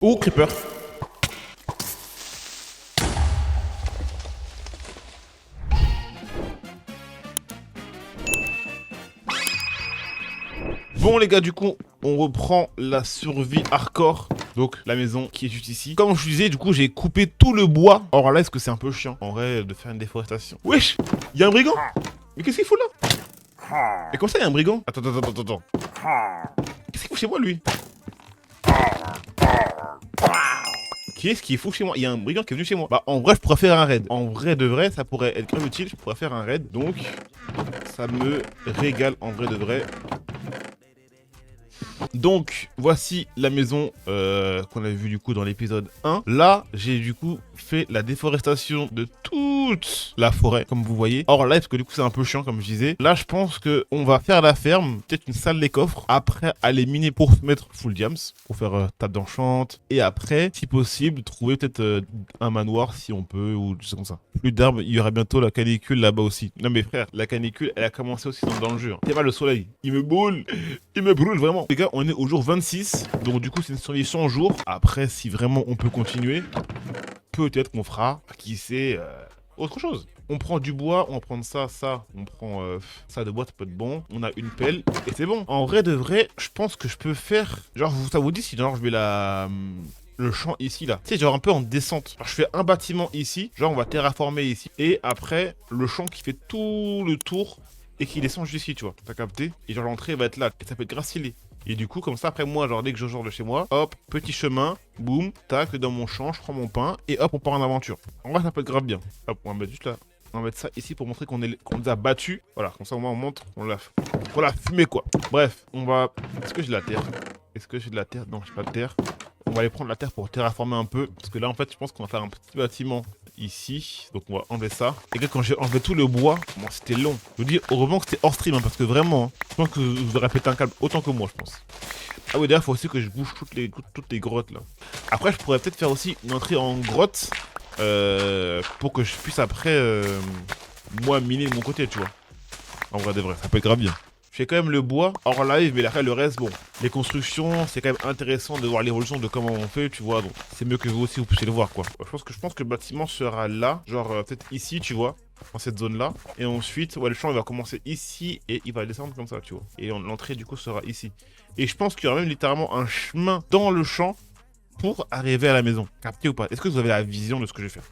Oh, creeper. Bon les gars, du coup, on reprend la survie hardcore. Donc la maison qui est juste ici. Comme je disais, du coup, j'ai coupé tout le bois. Or là, est-ce que c'est un peu chiant en vrai de faire une déforestation? Wesh, il y a un brigand. Mais qu'est-ce qu'il fout là? Et comme ça, il y a un brigand. Attends. Qu'est-ce qu'il fout chez moi lui? Qu'est-ce qu'il fout chez moi? Il y a un brigand qui est venu chez moi. Bah en vrai, je pourrais faire un raid. En vrai de vrai, ça pourrait être quand même utile. Je pourrais faire un raid. Donc ça me régale en vrai de vrai. Donc, voici la maison qu'on avait vue du coup dans l'épisode 1. Là, j'ai du coup fait la déforestation de toute la forêt, comme vous voyez. Or là, parce que du coup c'est un peu chiant comme je disais. Là, je pense que on va faire la ferme, peut-être une salle des coffres. Après, aller miner pour se mettre full diams, pour faire table d'enchante. Et après, si possible, trouver peut-être un manoir si on peut, ou des choses comme ça. Plus d'arbres, il y aura bientôt la canicule là-bas aussi. Non mais frère, la canicule, elle a commencé aussi dans le jeu. C'est pas le soleil, il me brûle. Il me brûle vraiment. Les gars, on est au jour 26. Donc du coup, c'est une survie 100 jours. Après, si vraiment on peut continuer, peut-être qu'on fera, qui sait, autre chose. On prend du bois, on va prendre ça. On prend ça de bois, ça peut être bon. On a une pelle et c'est bon. En vrai de vrai, je pense que je peux faire... Genre, ça vous dit si genre je vais le champ ici là. Tu sais, genre un peu en descente. Alors, je fais un bâtiment ici. Genre, on va terraformer ici. Et après, le champ qui fait tout le tour et qui descend jusqu'ici, tu vois. T'as capté? Et genre, l'entrée va être là. Et ça peut être grave stylé. Et du coup, comme ça, après moi, genre dès que je sors de chez moi, hop, petit chemin, boum, tac, dans mon champ, je prends mon pain, et hop, on part en aventure. En vrai, ça peut être grave bien. Hop, on va mettre juste là. On va mettre ça ici pour montrer qu'on les a battus. Voilà, comme ça, au moins, on montre, on l'a fumé, quoi. Bref, on va... Est-ce que j'ai de la terre? Est-ce que j'ai de la terre? Non, j'ai pas de terre. On va aller prendre la terre pour terraformer un peu. Parce que là, en fait, je pense qu'on va faire un petit bâtiment ici. Donc, on va enlever ça. Et là, quand j'ai enlevé tout le bois, bon, c'était long. Je vous dis, heureusement que c'était hors stream, hein, parce que vraiment, hein, je pense que vous aurez pété un câble autant que moi, je pense. Ah oui, d'ailleurs, il faut aussi que je bouge toutes les grottes, là. Après, je pourrais peut-être faire aussi une entrée en grotte pour que je puisse après, moi, miner de mon côté, tu vois. En vrai de vrai, ça peut être grave bien. Je fais quand même le bois hors live, mais après le reste, bon, les constructions, c'est quand même intéressant de voir l'évolution de comment on fait, tu vois, donc c'est mieux que vous aussi vous puissiez le voir, quoi. Je pense que le bâtiment sera là, genre peut-être ici, tu vois, dans cette zone-là, et ensuite, ouais, le champ il va commencer ici et il va descendre comme ça, tu vois, et l'entrée du coup sera ici. Et je pense qu'il y aura même littéralement un chemin dans le champ pour arriver à la maison. Capté ou pas? Est-ce que vous avez la vision de ce que je vais faire?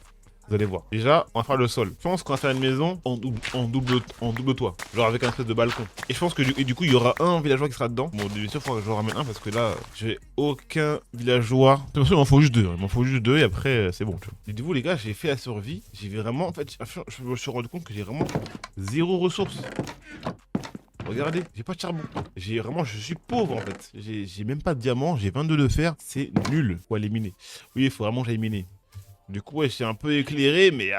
Vous allez voir. Déjà, on va faire le sol. Je pense qu'on va faire une maison en double toit. Genre avec un espèce de balcon. Et je pense que du coup, il y aura un villageois qui sera dedans. Bon, bien sûr, il faudra que je ramène un parce que là, j'ai aucun villageois. De toute façon, il m'en faut juste deux. Il m'en faut juste deux et après, c'est bon, tu vois. Et du coup, les gars, j'ai fait la survie. J'ai vraiment, en fait, je me suis rendu compte que j'ai vraiment zéro ressource. Regardez, j'ai pas de charbon. Je suis pauvre en fait. J'ai même pas de diamant, j'ai 22 de fer. C'est nul. Faut aller miner. Oui, il faut vraiment que j'aille miner. Du coup, ouais, c'est un peu éclairé, mais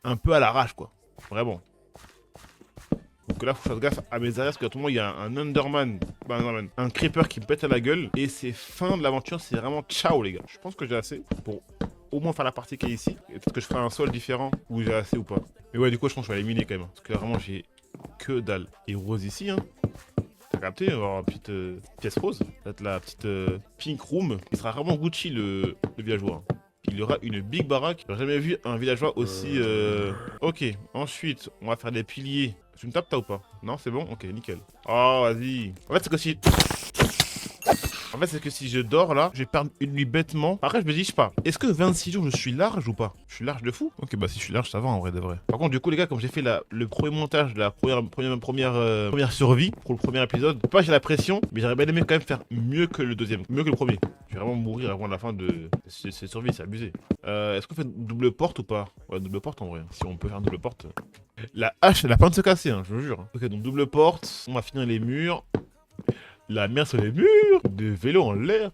un peu à l'arrache, quoi. Vraiment. Donc là, faut que je fasse gaffe à mes arrières, parce qu'à tout moment, il y a un Enderman, un Creeper qui me pète à la gueule. Et c'est fin de l'aventure, c'est vraiment ciao, les gars. Je pense que j'ai assez pour au moins faire la partie qui est ici. Et peut-être que je ferai un sol différent, où j'ai assez ou pas. Mais ouais, du coup, je pense que je vais aller miner quand même. Parce que vraiment, j'ai que dalle. Et rose ici, hein. T'as capté, on va avoir une petite pièce rose. Peut-être la petite pink room. Il sera vraiment Gucci, le villageois. Il y aura une big baraque. J'ai jamais vu un villageois aussi... Ok, ensuite, on va faire des piliers. Tu me tapes, t'as ou pas? Non, c'est bon? Ok, nickel. Oh, vas-y. En fait, c'est que si... je dors là, je vais perdre une nuit bêtement. Après, je me dis, je sais pas. Est-ce que 26 jours, je suis large ou pas? Je suis large de fou? Ok, bah si je suis large, ça va en vrai de vrai. Par contre, du coup, les gars, comme j'ai fait le premier montage de la première survie pour le premier épisode, pas j'ai la pression, mais j'aurais bien aimé quand même faire mieux que le deuxième. Mieux que le premier. Je vais vraiment mourir avant la fin de cette survie, c'est abusé. Est-ce qu'on fait une double porte ou pas? Ouais, double porte en vrai. Si on peut faire une double porte. La hache, elle a pas de se casser, hein, je vous jure. Ok, donc double porte. On va finir les murs. La mer sur les murs, des vélos en l'air.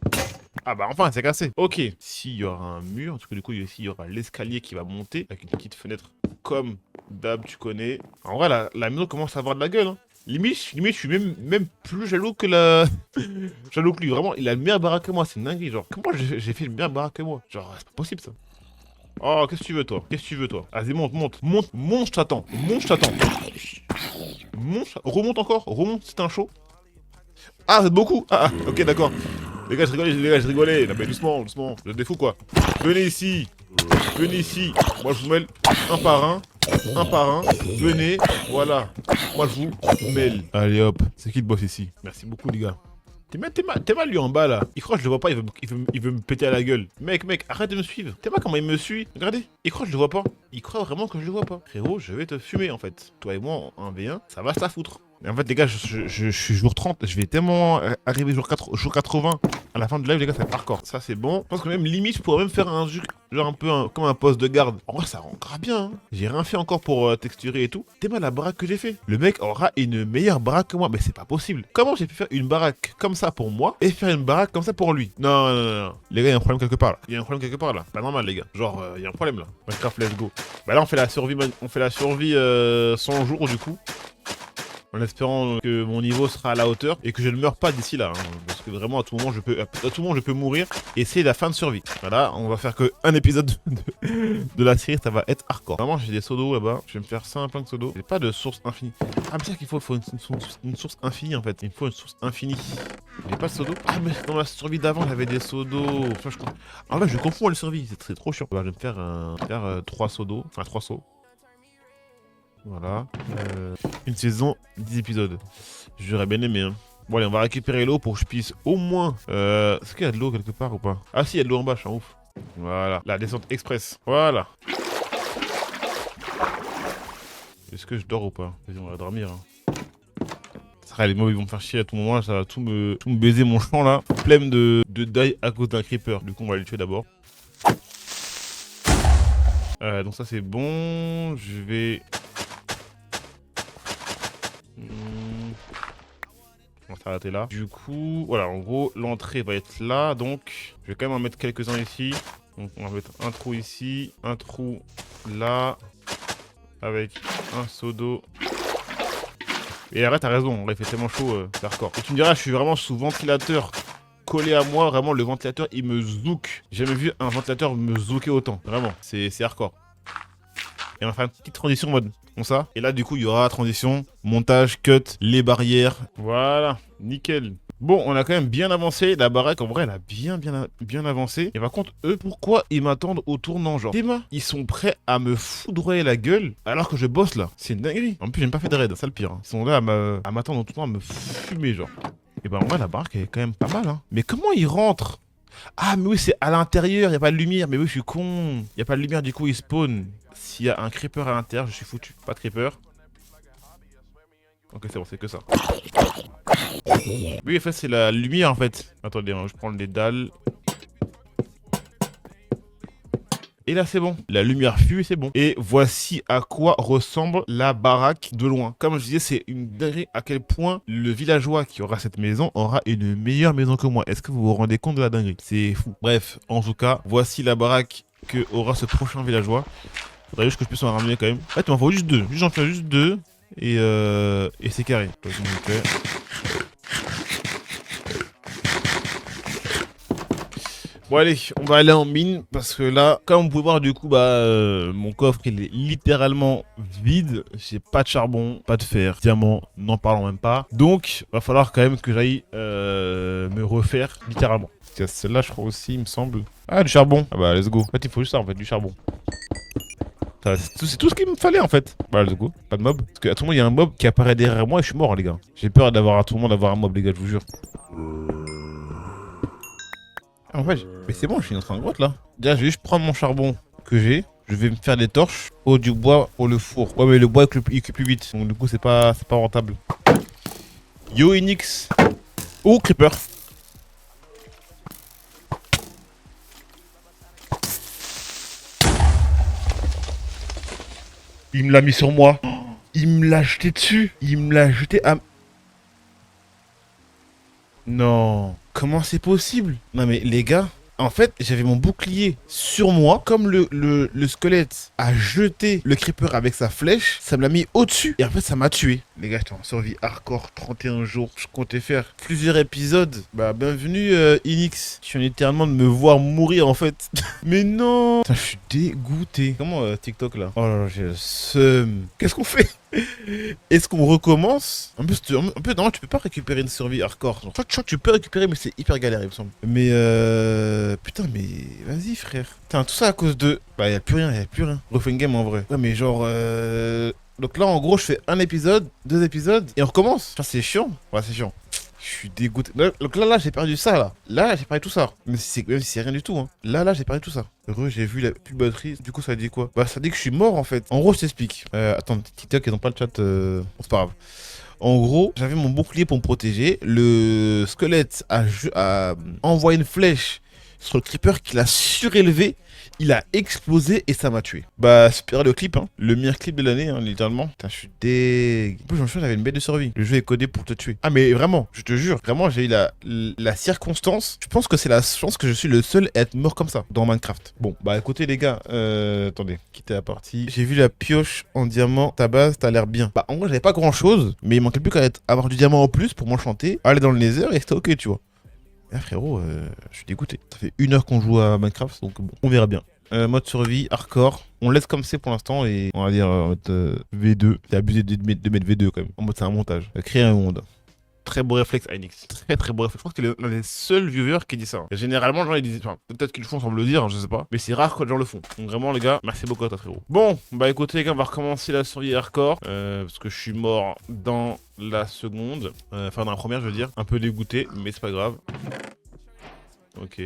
Ah bah enfin, c'est cassé. Ok, s'il y aura un mur, parce que du coup ici il y aura l'escalier qui va monter avec une petite fenêtre comme d'hab, tu connais. En vrai, la maison commence à avoir de la gueule. Hein. Limite, je suis même plus jaloux que jaloux que lui. Vraiment, il a le meilleur baraque que moi. C'est une dinguerie. Genre, comment j'ai fait le meilleur baraque que moi? Genre, c'est pas possible ça. Oh, qu'est-ce que tu veux toi? Qu'est-ce que tu veux toi? Vas-y, monte, je t'attends. Remonte encore, remonte, c'est un show. Ah, c'est beaucoup. Ok, d'accord. Les gars, je rigolais. Non mais doucement, doucement. Vous êtes des fous quoi. Venez ici. Venez ici. Moi je vous mêle un par un. Un par un. Venez. Voilà. Moi je vous mêle. Allez hop. C'est qui le boss ici? Merci beaucoup les gars. T'es mal lui en bas là. Il croit que je le vois pas, il veut me péter à la gueule. Mec, arrête de me suivre. T'es pas comment il me suit. Regardez. Il croit que je le vois pas. Il croit vraiment que je le vois pas. Frérot, je vais te fumer en fait. Toi et moi en 1v1, ça va se la foutre. Et en fait les gars, je suis jour 30, je vais tellement arriver jour 80 à la fin du live les gars, ça va être hardcore. Ça c'est bon. Je pense que même limite je pourrais même faire un jeu genre un peu comme un poste de garde. En vrai ça rendra bien hein. J'ai rien fait encore pour texturer et tout. T'es mal la baraque que j'ai fait. Le mec aura une meilleure baraque que moi. Mais c'est pas possible. Comment j'ai pu faire une baraque comme ça pour moi et faire une baraque comme ça pour lui? Non. Les gars, il y a un problème quelque part là. Il y a un problème quelque part là. Pas normal les gars. Genre il y a un problème là. Minecraft, let's go. Bah là on fait la survie 100 jours du coup. En espérant que mon niveau sera à la hauteur et que je ne meure pas d'ici là. Hein, parce que vraiment à tout moment je peux mourir et c'est la fin de survie. Voilà, on va faire que un épisode de la série, ça va être hardcore. Vraiment j'ai des seaux d'eau là-bas, je vais me faire ça un plein de seaux d'eau. J'ai pas de source infinie. Ah mais c'est qu'il faut une source infinie en fait. Il me faut une source infinie. J'ai pas de seaux d'eau. Ah mais dans la survie d'avant j'avais des seaux d'eau. Enfin, en vrai je confonds les survies, c'est trop chiant. Alors, je vais me faire 3 seaux d'eau, enfin 3 seaux. Voilà. Une saison, 10 épisodes. J'aurais bien aimé. Hein. Bon allez, on va récupérer l'eau pour que je puisse au moins... Est-ce qu'il y a de l'eau quelque part ou pas? Ah si, il y a de l'eau en bas, je suis en ouf. Voilà, la descente express. Voilà. Est-ce que je dors ou pas? Vas-y, on va dormir. Hein. Les mobs ils vont me faire chier à tout moment, ça va tout me baiser mon champ là. Flemme de die à cause d'un creeper. Du coup, on va les tuer d'abord. Donc ça c'est bon. Je vais... On va s'arrêter là. Du coup, voilà, en gros, l'entrée va être là. Donc, je vais quand même en mettre quelques-uns ici. Donc, on va mettre un trou ici, un trou là, avec un seau d'eau. Et arrête, t'as raison, il fait tellement chaud, c'est hardcore. Et tu me diras, je suis vraiment sous ventilateur collé à moi. Vraiment, le ventilateur, il me zouk. J'ai jamais vu un ventilateur me zouker autant. Vraiment, c'est hardcore. Et on va faire une petite transition en mode comme ça. Et là, du coup, il y aura transition, montage, cut, les barrières. Voilà, nickel. Bon, on a quand même bien avancé. La baraque, en vrai, elle a bien avancé. Et par contre, eux, pourquoi ils m'attendent au tournant, genre Théma, ils sont prêts à me foudroyer la gueule alors que je bosse là. C'est une dinguerie. En plus, j'ai même pas fait de raid, c'est le pire. Hein. Ils sont là à m'attendre au tournant, à me fumer, genre. Et ben, en vrai, la baraque, elle est quand même pas mal. Hein. Mais comment ils rentrent? Ah, mais oui, c'est à l'intérieur, il a pas de lumière. Mais oui, je suis con. Il y a pas de lumière, du coup, il spawn. S'il y a un creeper à l'intérieur, je suis foutu. Pas de creeper. Ok, c'est bon, c'est que ça. Oui, en fait, c'est la lumière, en fait. Attendez, hein, je prends les dalles. Et là, c'est bon. La lumière fuit, c'est bon. Et voici à quoi ressemble la baraque de loin. Comme je disais, c'est une dinguerie à quel point le villageois qui aura cette maison aura une meilleure maison que moi. Est-ce que vous vous rendez compte de la dinguerie? C'est fou. Bref, en tout cas, voici la baraque que aura ce prochain villageois. Faudrait juste que je puisse en ramener quand même. En fait, il m'en faut juste deux. J'en fais juste deux. Et c'est carré. Bon allez, on va aller en mine parce que là, comme vous pouvez voir du coup, mon coffre il est littéralement vide. J'ai pas de charbon, pas de fer, diamant, n'en parlons même pas. Donc, va falloir quand même que j'aille me refaire littéralement. Celle-là, je crois aussi, il me semble. Ah, du charbon. Ah bah let's go. En fait, il faut juste ça en fait, du charbon. C'est tout ce qu'il me fallait en fait. Bah let's go, pas de mob. Parce qu'à tout moment il y a un mob qui apparaît derrière moi et je suis mort les gars. J'ai peur d'avoir à tout le monde d'avoir un mob les gars, je vous jure. Ah, en fait, mais c'est bon, je suis dans une grotte là. Déjà je vais juste prendre mon charbon que j'ai. Je vais me faire des torches. Oh du bois pour le four. Ouais mais le bois il cuit plus vite. Donc du coup c'est pas rentable. Yo Enix. Oh creeper. Il me l'a mis sur moi. Il me l'a jeté dessus. Il me l'a jeté à... Non. Comment c'est possible? Non mais les gars, en fait, j'avais mon bouclier sur moi. Comme le squelette a jeté le creeper avec sa flèche, ça me l'a mis au-dessus. Et en fait, ça m'a tué. Les gars, j'étais en survie hardcore 31 jours. Je comptais faire plusieurs épisodes. Bah, bienvenue, Inix. Je suis littéralement de me voir mourir en fait. Mais non. Putain, je suis dégoûté. Comment TikTok là? Oh là là, j'ai le seum. Qu'est-ce qu'on fait? Est-ce qu'on recommence? En plus, non, tu peux pas récupérer une survie hardcore. Genre, je crois que tu peux récupérer, mais c'est hyper galère, il me semble. Mais putain, mais vas-y, frère. Putain, tout ça à cause de. Bah, y'a plus rien, y'a plus rien. Refais une game en vrai. Ouais, mais genre. Donc là, en gros, je fais un épisode, 2 épisodes, et on recommence. Putain, c'est chiant. Ouais, c'est chiant. Je suis dégoûté. Donc là, j'ai perdu ça, là. Là, j'ai perdu tout ça. Même si c'est rien du tout, hein. Là, j'ai perdu tout ça. Heureux, j'ai vu la plus de batterie. Du coup, ça dit quoi? Bah, ça dit que je suis mort, en fait. En gros, je t'explique. Attends, TikTok, ils ont pas le chat. Bon, c'est pas grave. En gros, j'avais mon bouclier pour me protéger. Le squelette a envoyé une flèche sur le creeper qu'il a surélevé. Il a explosé et ça m'a tué. Bah, super le clip, hein. Le meilleur clip de l'année, hein, littéralement. Putain, je suis dég. En plus, j'avais une bête de survie. Le jeu est codé pour te tuer. Ah, mais vraiment, je te jure, vraiment, j'ai eu la circonstance. Je pense que c'est la chance que je suis le seul à être mort comme ça dans Minecraft. Bon, bah écoutez, les gars, attendez, quittez la partie. J'ai vu la pioche en diamant. Ta base, t'as l'air bien. Bah, en vrai, j'avais pas grand chose, mais il manquait plus qu'à avoir du diamant en plus pour m'enchanter, aller dans le nether et c'était ok, tu vois. Ah frérot, je suis dégoûté. Ça fait 1 heure qu'on joue à Minecraft, donc bon, on verra bien. Mode survie, hardcore. On laisse comme c'est pour l'instant et on va dire en mode V2. C'est abusé de mettre V2 quand même. En mode c'est un montage. Créer un monde. Très beau réflexe, Inix. Très beau réflexe. Je crois que c'est l'un des seuls viewers qui dit ça. Et généralement, les gens ils disent. Enfin, peut-être qu'ils le font sans me le dire, hein, je sais pas. Mais c'est rare que les gens le font. Donc vraiment, les gars, merci beaucoup à toi, frérot. Bon, bah écoutez, les gars, on va recommencer la survie hardcore. Parce que je suis mort dans la seconde. Enfin, dans la première, je veux dire. Un peu dégoûté, mais c'est pas grave. Ok.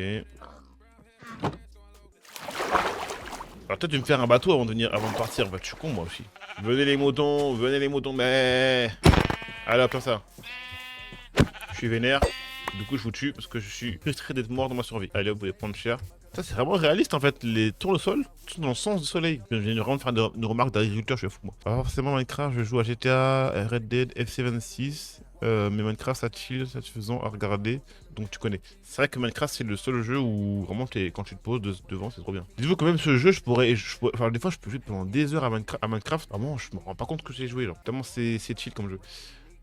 Alors toi tu me faire un bateau avant de partir, bah je suis con moi aussi. Venez les moutons, mais... Allez hop, ça. Je suis vénère, du coup je vous tue parce que je suis frustré d'être mort dans ma survie. Allez hop, vous pouvez prendre cher. Ça c'est vraiment réaliste en fait, les tournesols sont dans le sens du soleil. Je viens vraiment de faire une remarque d'agriculteur, je suis fou moi. Pas forcément Minecraft, je joue à GTA, Red Dead, FC26. Mais Minecraft ça chill, satisfaisant à regarder, donc tu connais. C'est vrai que Minecraft c'est le seul jeu où vraiment quand tu te poses devant c'est trop bien. Dites-vous que même ce jeu enfin des fois je peux jouer pendant des heures à Minecraft, vraiment je me rends pas compte que j'ai joué genre. Tellement c'est chill comme jeu.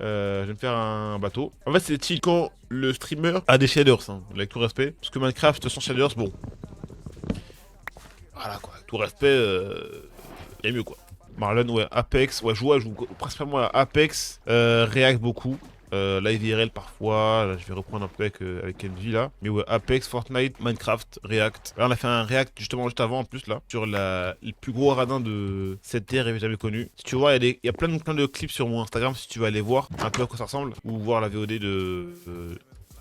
Je vais me faire un bateau. En fait c'est chill quand le streamer a des shaders, hein, avec tout respect. Parce que Minecraft sans shaders, bon. Voilà quoi, avec tout respect, y'a mieux quoi. Marlon, ouais, Apex, ouais, je joue principalement à Apex, React beaucoup, là IVRL parfois, là, je vais reprendre un peu avec NJ là, mais ouais, Apex, Fortnite, Minecraft, React. Là on a fait un React justement juste avant en plus là, sur le plus gros radin de cette terre jamais connu. Si tu vois, il y a plein de clips sur mon Instagram si tu veux aller voir un peu à quoi ça ressemble, ou voir la VOD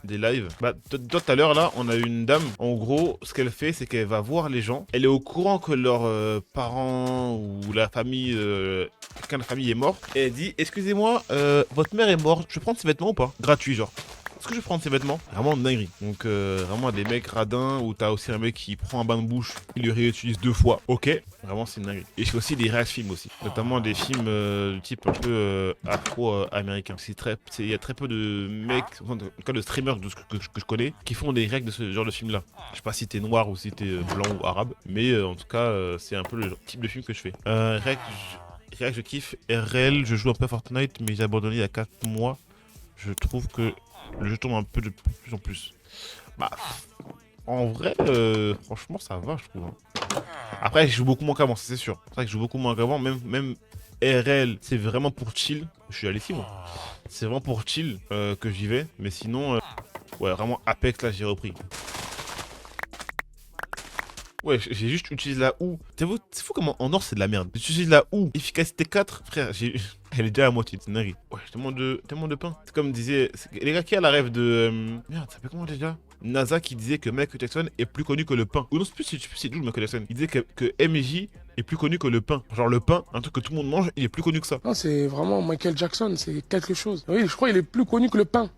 des lives. Bah, tout à l'heure, là, on a une dame. En gros, ce qu'elle fait, c'est qu'elle va voir les gens. Elle est au courant que leurs parents ou la famille, quelqu'un de la famille est mort. Et elle dit, excusez-moi, votre mère est morte. Je peux prendre ses vêtements ou pas? Gratuit, genre. Est-ce que je vais prendre ses vêtements? Vraiment une dinguerie. Donc vraiment des mecs radins où t'as aussi un mec qui prend un bain de bouche, il le réutilise 2 fois. Ok, vraiment c'est une dinguerie. Et je fais aussi des réacts films aussi. Notamment des films de type un peu afro-américain. Il y a très peu de mecs, en tout cas de streamers que je connais, qui font des réacts de ce genre de film là. Je sais pas si t'es noir ou si t'es blanc ou arabe. Mais en tout cas c'est un peu le type de film que je fais. Réact, je kiffe. RL, je joue un peu à Fortnite mais j'ai abandonné il y a 4 mois. Je trouve que le jeu tombe un peu de plus en plus. Bah, en vrai, franchement, ça va, je trouve. Hein. Après, je joue beaucoup moins qu'avant, c'est sûr. C'est vrai que je joue beaucoup moins qu'avant. Même RL, c'est vraiment pour chill. Je suis allé ici, moi. C'est vraiment pour chill que j'y vais. Mais sinon, ouais, vraiment Apex, là, j'ai repris. Ouais, j'ai juste utilisé la OU. C'est fou comment en or c'est de la merde. J'utilise la OU, efficacité 4, frère, elle est déjà à moitié, c'est une dinguerie. Ouais, tellement de pain. C'est comme disait. Les gars qui a la rêve de. Merde, ça s'appelle comment déjà? NASA qui disait que Michael Jackson est plus connu que le pain. Ou non, je sais plus c'est d'où Michael Jackson. Il disait que MJ est plus connu que le pain. Genre le pain, un truc que tout le monde mange, il est plus connu que ça. Non, c'est vraiment Michael Jackson, c'est quelque chose. Oui, je crois qu'il est plus connu que le pain.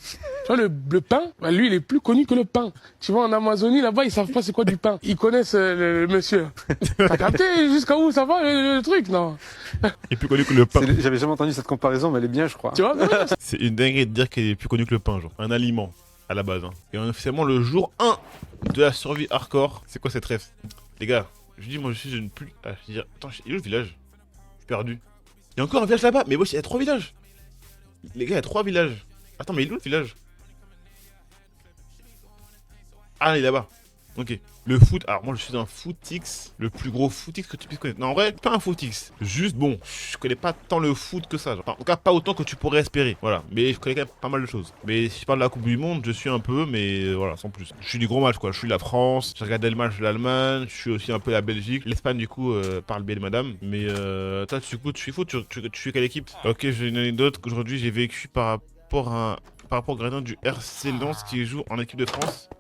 Tu vois, le pain, bah, lui, il est plus connu que le pain. Tu vois, en Amazonie, là-bas, ils savent pas c'est quoi du pain. Ils connaissent le monsieur. T'as capté jusqu'à où ça va, le truc, non? Il est plus connu que le pain. J'avais jamais entendu cette comparaison, mais elle est bien, je crois. Tu vois, c'est une dinguerie de dire qu'il est plus connu que le pain, genre. Un aliment, à la base. Hein. Et on est officiellement le jour 1 de la survie hardcore. C'est quoi cette rêve? Les gars, je dis, moi, je ne plus... Ah, je dis, attends, il est où le village? Je suis perdu. Il y a encore un village là-bas, mais wesh, il y a 3 villages. Les gars, il y a 3 villages. Attends, mais il est où le village? Ah, il est là-bas. Ok. Le foot, alors moi je suis un footix, le plus gros footix que tu puisses connaître. Non, en vrai, pas un footix. Juste bon, je connais pas tant le foot que ça. Genre. Enfin, en tout cas, pas autant que tu pourrais espérer. Voilà. Mais je connais quand même pas mal de choses. Mais si je parle de la Coupe du Monde, je suis un peu, mais voilà, sans plus. Je suis du gros match quoi. Je suis la France, j'ai regardé le match de l'Allemagne, je suis aussi un peu la Belgique. L'Espagne, du coup, parle bien de madame. Mais toi, du coup, tu suis foot, tu suis quelle équipe? Ok, j'ai une anecdote qu'aujourd'hui j'ai vécu par rapport au gardien du RC Lens qui joue en équipe de France.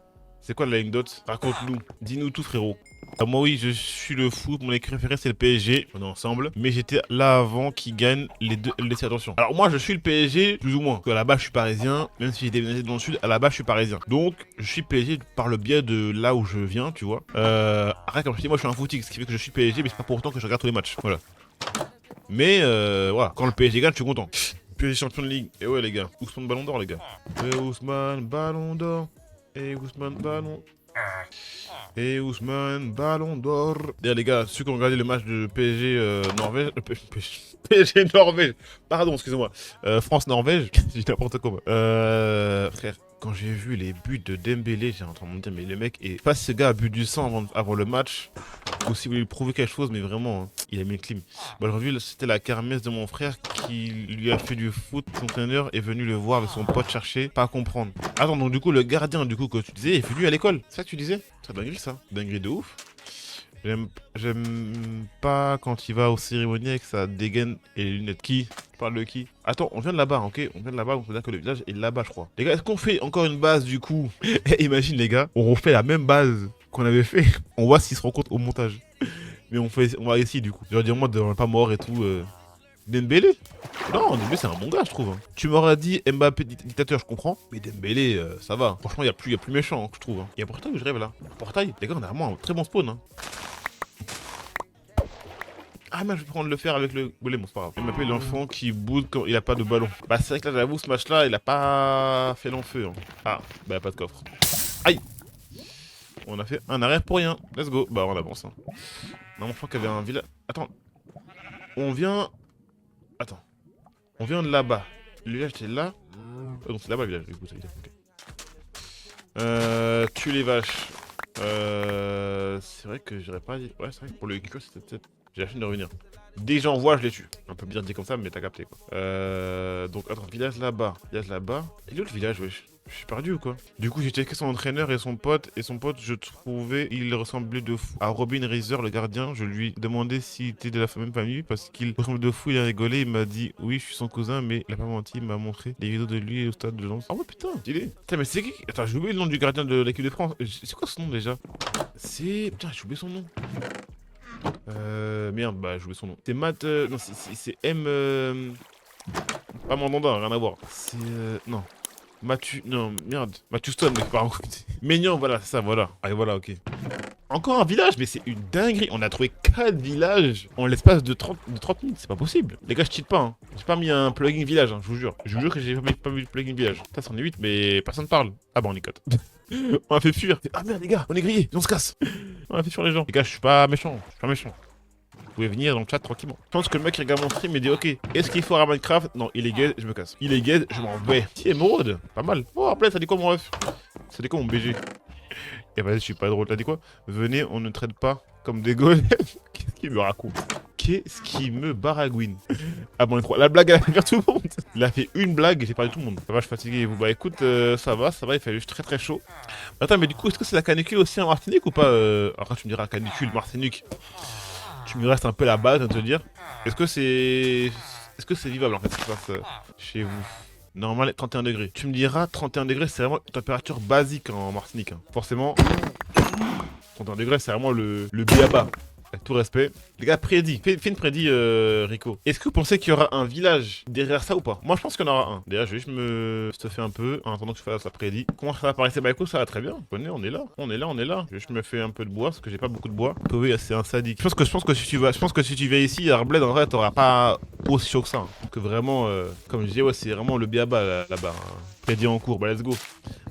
C'est quoi l'anecdote? Raconte-nous. Dis-nous tout, frérot. Moi, oui, je suis le foot. Mon équipe préférée, c'est le PSG. On est ensemble. Mais j'étais là avant qu'ils gagnent les deux LDC. Attention. Alors, moi, je suis le PSG, plus ou moins. Parce qu'à la base, je suis parisien. Même si j'ai déménagé dans le sud, à la base, je suis parisien. Donc, je suis PSG par le biais de là où je viens, tu vois. Après, comme je dis, moi, je suis un footix. Ce qui fait que je suis PSG, mais c'est pas pour autant que je regarde tous les matchs. Voilà. Mais, voilà. Quand le PSG gagne, je suis content. PSG champion de Ligue. Et ouais, les gars. Ousmane Ballon d'Or, les gars. Et Ousmane Ballon d'Or. Et Ousmane Ballon. Et Ousmane Ballon d'Or. D'ailleurs les gars, ceux qui ont regardé le match de PSG Norvège. PSG Norvège. Pardon, excusez-moi. France-Norvège. J'ai n'importe quoi. Frère, quand j'ai vu les buts de Dembélé, j'ai en train de me dire, mais le mec est. Pas si ce gars a bu du sang avant le match. Ou si vous lui prouver quelque chose, mais vraiment, hein, il a mis le clim. Bah, aujourd'hui, c'était la kermesse de mon frère qui lui a fait du foot. Son entraîneur est venu le voir avec son pote chercher, pas comprendre. Attends, donc du coup, le gardien du coup que tu disais est venu à l'école. C'est ça que tu disais? C'est dinguerie ça. Dinguerie de ouf. J'aime pas quand il va aux cérémonies avec sa dégaine et les lunettes. Qui? Tu parles de qui? Attends, on vient de là-bas, ok? On vient de là-bas, on peut dire que le village est là-bas, je crois. Les gars, est-ce qu'on fait encore une base du coup? Imagine les gars, on refait la même base qu'on avait fait. On voit s'ils se rencontrent au montage. Mais on va essayer du coup. Genre dire moi, on est pas mort et tout. Dembélé? Non, Dembélé c'est un bon gars, je trouve. Hein. Tu m'aurais dit Mbappé dictateur, je comprends. Mais Dembélé, ça va. Franchement, il y a plus méchant, hein, je trouve. Hein. Il y a Portail où je rêve là. Portail, les gars, on a vraiment un très bon spawn. Hein. Ah, mais je vais prendre le fer avec le golem, bon, c'est pas grave. Mbappé, l'enfant qui boude quand il a pas de ballon. Bah, c'est vrai que là, j'avoue, ce match-là, il a pas fait long feu. Hein. Ah, bah, y a pas de coffre. Aïe! On a fait un arrêt pour rien. Let's go. Bah, on avance. Hein. Non, je crois qu'il y avait un village. Attends. On vient. Attends. On vient de là-bas. Le village était là. Donc c'est là-bas le village. Du coup, ça veut dire. Ok. Tue les vaches. C'est vrai que j'aurais pas dit. Ouais, c'est vrai que pour le équipeur, c'était peut-être. J'ai la chaîne de revenir. Dès que j'en vois, je les tue. Un peu bien dit comme ça, mais t'as capté quoi. Donc, attends, village là-bas. Village là-bas. Et l'autre village, wesh. Je suis perdu ou quoi? Du coup, j'ai checké son entraîneur et son pote. Et son pote, je trouvais, il ressemblait de fou à Robin Reiser, le gardien. Je lui demandais s'il était de la même famille parce qu'il ressemble de fou. Il a rigolé. Il m'a dit oui, je suis son cousin, mais il a pas menti. Il m'a montré les vidéos de lui au stade de Lens. Ah ouais, putain, stylé. Putain, mais c'est qui? Attends, j'ai oublié le nom du gardien de l'équipe de France. C'est quoi son nom déjà? C'est. Putain, j'ai oublié son nom. Merde, bah, j'ai oublié son nom. C'est Matt. Non, c'est M. Pas Mandanda, rien à voir. C'est. Non. Non, merde. Matthew Stone, mais pardon. Maignan, voilà, c'est ça, voilà. Allez, voilà, ok. Encore un village, mais c'est une dinguerie. On a trouvé 4 villages en l'espace de 30 minutes. C'est pas possible. Les gars, je cheat pas. Hein. J'ai pas mis un plugin village, hein, je vous jure. Je vous jure que j'ai pas mis le plugin village. Ça, c'en est 8, mais personne parle. Ah bah, on est 4. On a fait fuir. Ah merde, les gars, on est grillés. On se casse. On a fait fuir les gens. Les gars, je suis pas méchant. Je suis pas méchant. Vous pouvez venir dans le chat tranquillement. Je pense que le mec il regarde mon stream et dit ok, est-ce qu'il faut à Minecraft? Non, il est gay, je me casse. Il est gay, je m'en vais. Si, émeraude, pas mal. Oh, après, ça dit quoi mon ref? Ça dit quoi mon BG? Et vas-y, je suis pas drôle. T'as dit quoi? Venez, on ne traite pas comme des golems. Qu'est-ce qu'il me raconte? Qu'est-ce qui me baragouine? Ah bon, la blague elle a fait faire tout le monde. Il a fait une blague et j'ai parlé tout le monde. Ça va, je suis fatigué. Vous, bah écoute, ça va, il fait juste très très chaud. Attends, mais du coup, est-ce que c'est la canicule aussi en Martinique ou pas? Après, tu me diras canicule, Martinique. Tu me restes un peu la base à te dire. Est-ce que c'est vivable en fait ce qui se passe chez vous? Normal 31 degrés. Tu me diras 31 degrés c'est vraiment une température basique en Martinique. Hein. Forcément 31 degrés c'est vraiment le b.a.-ba. Avec tout respect. Les gars, prédit. Fais une prédit, Rico. Est-ce que vous pensez qu'il y aura un village derrière ça ou pas? Moi, je pense qu'il y en aura un. D'ailleurs, je vais juste me stuffer un peu en attendant que je fasse la prédit. Comment ça va apparaître? Bah écoute, ça va très bien. Venez, on est là. On est là. Je vais juste me faire un peu de bois parce que j'ai pas beaucoup de bois. Oui, c'est un sadique. Je pense que si tu vas ici, à Arbled, en vrai, t'auras pas aussi chaud que ça. Hein. Que vraiment, comme je disais, ouais, c'est vraiment le b.a.-ba là-bas. Hein. Prédit en cours. Bah, let's go.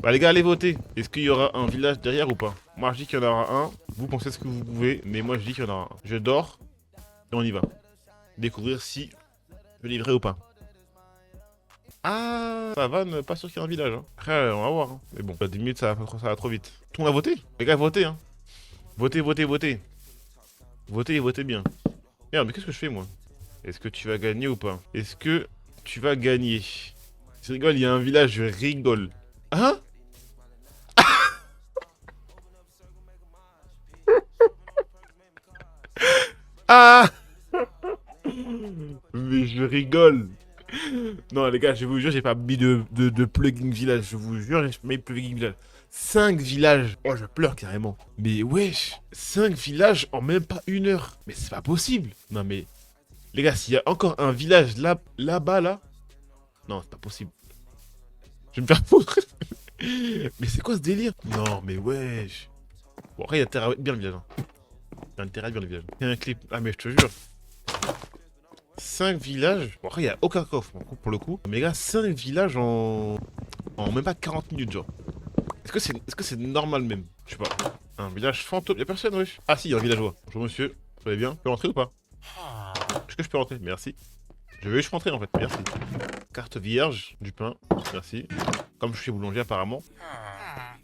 Bah, les gars, allez voter. Est-ce qu'il y aura un village derrière ou pas? Moi, je dis qu'il y en aura un. Vous pensez ce que vous pouvez, mais moi, je dis qu'il y en aura un. Je dors et on y va. Découvrir si je livrerai ou pas. Ah, ça va, pas sûr qu'il y ait un village. Hein. Après, on va voir. Hein. Mais bon, à 10 minutes, ça va trop vite. Tout le monde a voté? Les gars, votez. Hein. Votez. Votez et votez bien. Merde, mais qu'est-ce que je fais, moi? Est-ce que tu vas gagner ou pas? Est-ce que tu vas gagner? Je rigole, il y a un village, je rigole. Hein? Ah! Mais je rigole. Non, les gars, je vous jure, j'ai pas mis de plugin village. Je vous jure, j'ai pas mis plugin village. 5 villages. Oh, je pleure carrément. Mais wesh, 5 villages en même pas 1 heure. Mais c'est pas possible. Non, mais les gars, s'il y a encore un village là-bas, là. Non, c'est pas possible. Je vais me faire foutre. Mais c'est quoi ce délire? Non, mais wesh. Bon, après, il y a intérêt à être bien le village. Hein. Il y a intérêt à être bien le village. Il y a un clip. Ah, mais je te jure. 5 villages. Bon, après, il n'y a aucun coffre pour le coup. Mais les gars, 5 villages en même pas 40 minutes, genre. Est-ce que c'est normal même? Je sais pas. Un village fantôme. Y'a personne, wesh. Ah, si, il y a un villageois. Bonjour, monsieur. Vous allez bien? Je peux rentrer ou pas? Est-ce que je peux rentrer? Merci. Je vais juste rentrer en fait. Merci. Carte vierge, du pain. Merci. Comme je suis boulanger, apparemment.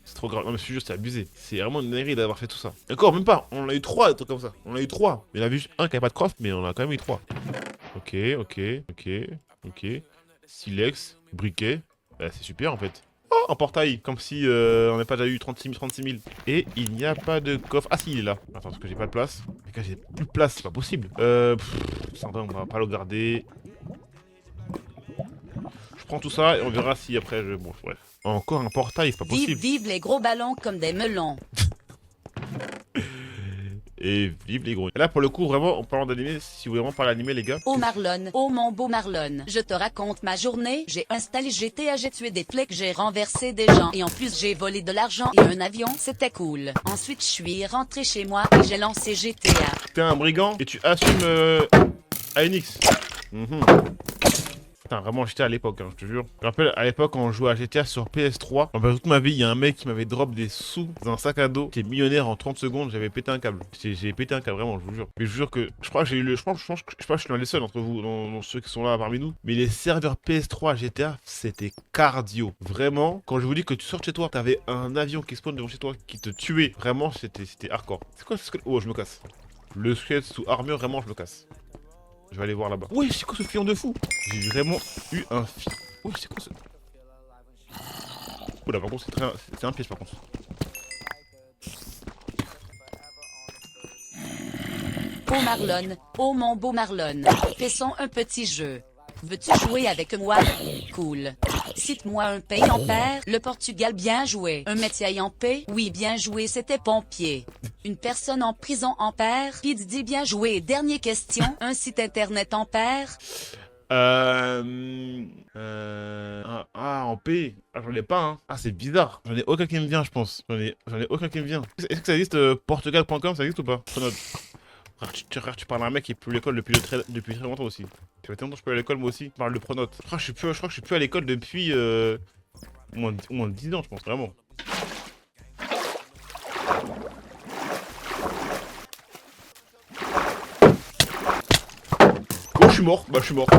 C'est trop grave. Non, mais je suis juste abusé. C'est vraiment une dinguerie d'avoir fait tout ça. D'accord, même pas. On a eu 3 des trucs comme ça. On a eu 3. Il y en a vu un qui avait pas de croft, mais on a quand même eu 3. Ok. Silex, briquet. Bah, c'est super en fait. Oh, un portail. Comme si on n'avait pas déjà eu 36 000. Et il n'y a pas de coffre. Ah si, il est là. Attends, parce que j'ai pas de place. Les gars, j'ai plus de place, c'est pas possible. On va pas le garder. Je prends tout ça et on verra si après je... Bon, bref. Encore un portail, c'est pas possible. Vive les gros ballons comme des melons. Et vive les gros. Et là, pour le coup, vraiment, en parlant d'animé, si vous voulez vraiment parler d'animé, les gars. Oh Marlon, oh mon beau Marlon, je te raconte ma journée. J'ai installé GTA, j'ai tué des flics, j'ai renversé des gens. Et en plus, j'ai volé de l'argent et un avion, c'était cool. Ensuite, je suis rentré chez moi et j'ai lancé GTA. T'es un brigand et tu assumes ANX. Putain, vraiment, j'étais à l'époque, hein, je te jure. Je me rappelle, à l'époque, quand on jouait à GTA sur PS3, toute ma vie, il y a un mec qui m'avait drop des sous dans un sac à dos. J'étais millionnaire en 30 secondes, j'avais pété un câble. J'ai pété un câble, vraiment, je vous jure. Mais je vous jure que, je crois que j'ai eu le... Je pense que je suis l'un des seuls entre vous, dans ceux qui sont là parmi nous. Mais les serveurs PS3 à GTA, c'était cardio. Vraiment, quand je vous dis que tu sors de chez toi, t'avais un avion qui spawn devant chez toi, qui te tuait. Vraiment, c'était hardcore. C'est quoi ce que... Oh, je me casse. Le squelette sous armure, vraiment, je me casse. Je vais aller voir là-bas. Ouais, c'est quoi ce fion de fou? J'ai vraiment eu un fi... Ouais, c'est quoi ce... Oula, par contre, c'est un piège, par contre. Oh Marlon, oh mon beau Marlon, faisons un petit jeu. Veux-tu jouer avec moi? Cool. Cite-moi un pays en pair. Le Portugal, bien joué. Un métier en paix? Oui, bien joué, c'était pompier. Une personne en prison en pair? Pete dit bien joué. Dernière question. Un site internet en pair? En paix. Ah, j'en ai pas, hein. Ah, c'est bizarre. J'en ai aucun qui me vient, je pense. J'en ai aucun qui me vient. Est-ce que ça existe, portugal.com, ça existe ou pas? Tu parles à un mec qui est plus à l'école depuis très longtemps aussi. Ça fait longtemps que je peux aller à l'école moi aussi. Je parle de Pronote. Je crois que je suis plus à l'école depuis au moins 10 ans, je pense, vraiment. Oh, je suis mort. Bah, je suis mort.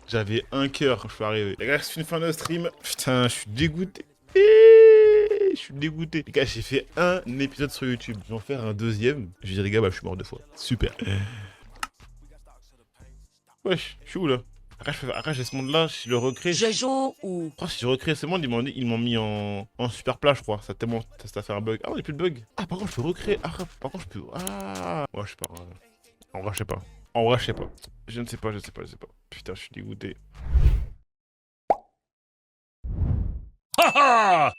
J'avais un cœur quand je suis arrivé. Les gars, c'est une fin de stream. Putain, je suis dégoûté. Je suis dégoûté. Les gars, j'ai fait un épisode sur YouTube. Je vais en faire un deuxième. Je vais dire, les gars, bah, je suis mort 2 fois. Super. Wesh, je suis où là? Après, j'ai ce monde-là, si je le recrée. Je joue ou... Je crois que si je recrée ce monde, ils m'ont mis en super plat, je crois. Ça a fait un bug. Ah, on a plus de bug. Ah, par contre, je peux recréer. Ah, par contre, je peux. Ah. Ouais, je sais pas. En vrai, je sais pas. Je ne sais pas. Putain, je suis dégoûté. Ha ha!